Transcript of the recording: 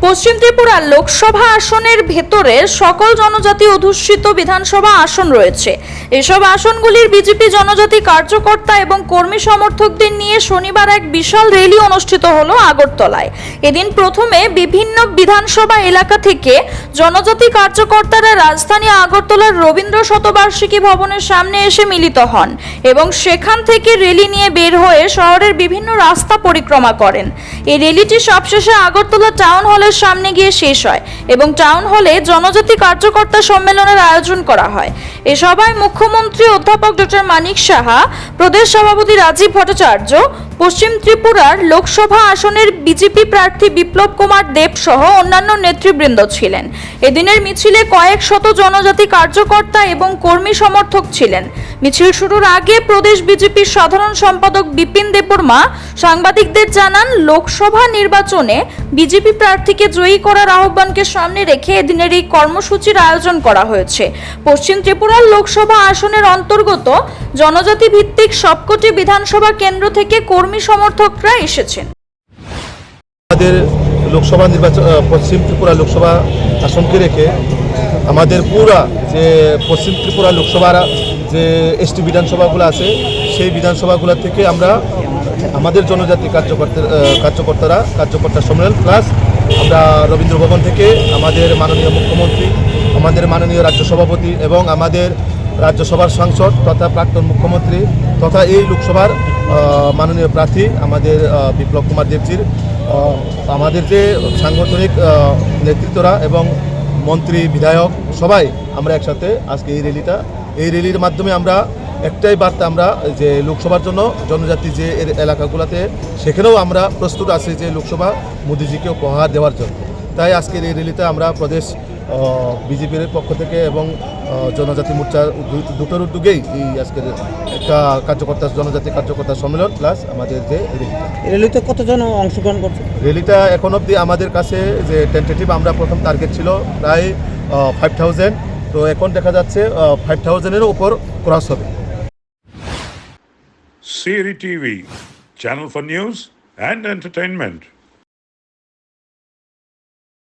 পশ্চিম ত্রিপুরা লোকসভা আসনের ভেতরে সকল জনজাতি অধ্যুষিত বিধানসভা আসন রয়েছে। এসব আসনগুলির বিজেপি জনজাতি কার্যকর্তা এবং কর্মী সমর্থকদের নিয়ে শনিবার এক বিশাল র্যালি অনুষ্ঠিত হলো আগরতলায়। এদিন প্রথমে বিভিন্ন বিধানসভা এলাকা থেকে জনজাতি কার্যকর্তারা রাজধানী আগরতলার রবীন্দ্র শতবার্ষিকী ভবনের সামনে এসে মিলিত হন এবং সেখান থেকে র্যালি নিয়ে বের হয়ে শহরের বিভিন্ন রাস্তা পরিক্রমা করেন। এই র্যালিটি সবশেষে আগরতলা টাউন হলের সামনে গিয়ে শেষ হয় এবং টাউন হলে জনজাতি কার্যকর্তা সম্মেলনের আয়োজন করা হয়। এ সভায় মুখ্যমন্ত্রী অধ্যাপক ডক্টর মানিক সাহা, প্রদেশ সভাপতি রাজীব ভট্টাচার্য, পশ্চিম ত্রিপুরার লোকসভা আসনের বিজেপি প্রার্থী বিপ্লব কুমার দেব সহ অন্যান্য নেতৃবৃন্দ ছিলেন। এদিনের মিছিলে কয়েক শত জনজাতি কার্যকর্তা এবং কর্মী সমর্থক ছিলেন। মিছিল শুরুর আগে প্রদেশ বিজেপির সাধারণ সম্পাদক বিপিন দেববর্মা সাংবাদিকদের জানান, লোকসভা নির্বাচনে বিজেপি প্রার্থীকে জয়ী করার আহ্বানকে সামনে রেখে এদিনের এই কর্মসূচির আয়োজন করা হয়েছে। পশ্চিম ত্রিপুরার লোকসভা আসনের অন্তর্গত জনজাতি ভিত্তিক সবকটি বিধানসভা কেন্দ্র থেকে কর্মী সমর্থকরা এসেছেন। আমাদের লোকসভা নির্বাচন পশ্চিম ত্রিপুরা লোকসভা আসনকে রেখে আমাদের পুরা যে পশ্চিম ত্রিপুরা লোকসভার যে এসটি বিধানসভাগুলো আছে সেই বিধানসভাগুলো থেকে আমরা আমাদের জনজাতি কার্যকর্তা সম্মেলন প্লাস আমরা রবীন্দ্র ভবন থেকে আমাদের মাননীয় মুখ্যমন্ত্রী, আমাদের মাননীয় রাজ্য সভাপতি এবং আমাদের রাজ্যসভার সাংসদ তথা প্রাক্তন মুখ্যমন্ত্রী তথা এই লোকসভার মাননীয় প্রার্থী আমাদের বিপ্লব কুমার দেবজির আমাদের যে সাংগঠনিক নেতৃত্বরা এবং মন্ত্রী বিধায়ক সবাই আমরা একসাথে আজকে এই র্যালির মাধ্যমে আমরা একটাই বার্তা, আমরা যে লোকসভার জন্য জনজাতি যে এলাকাগুলোতে সেখানেও আমরা প্রস্তুত আছি যে লোকসভা মোদিজিকে উপহার দেওয়ার জন্য। তাই আজকের এই র্যালিতে আমরা প্রদেশ বিজেপির পক্ষ থেকে এবং জনজাতি মোর্চার দুটোর উদ্যোগেই এই আজকের একটা জনজাতি কার্যকর্তা সম্মেলন প্লাস আমাদের যে র্যালিতে কতজন অংশগ্রহণ করছে? র্যালিটা এখন অবধি আমাদের কাছে যে টেন্টেটিভ আমরা প্রথম টার্গেট ছিল প্রায় 5000, তো এখন দেখা যাচ্ছে 5000-এর উপর ক্রস হবে। CRI TV, channel for news and entertainment.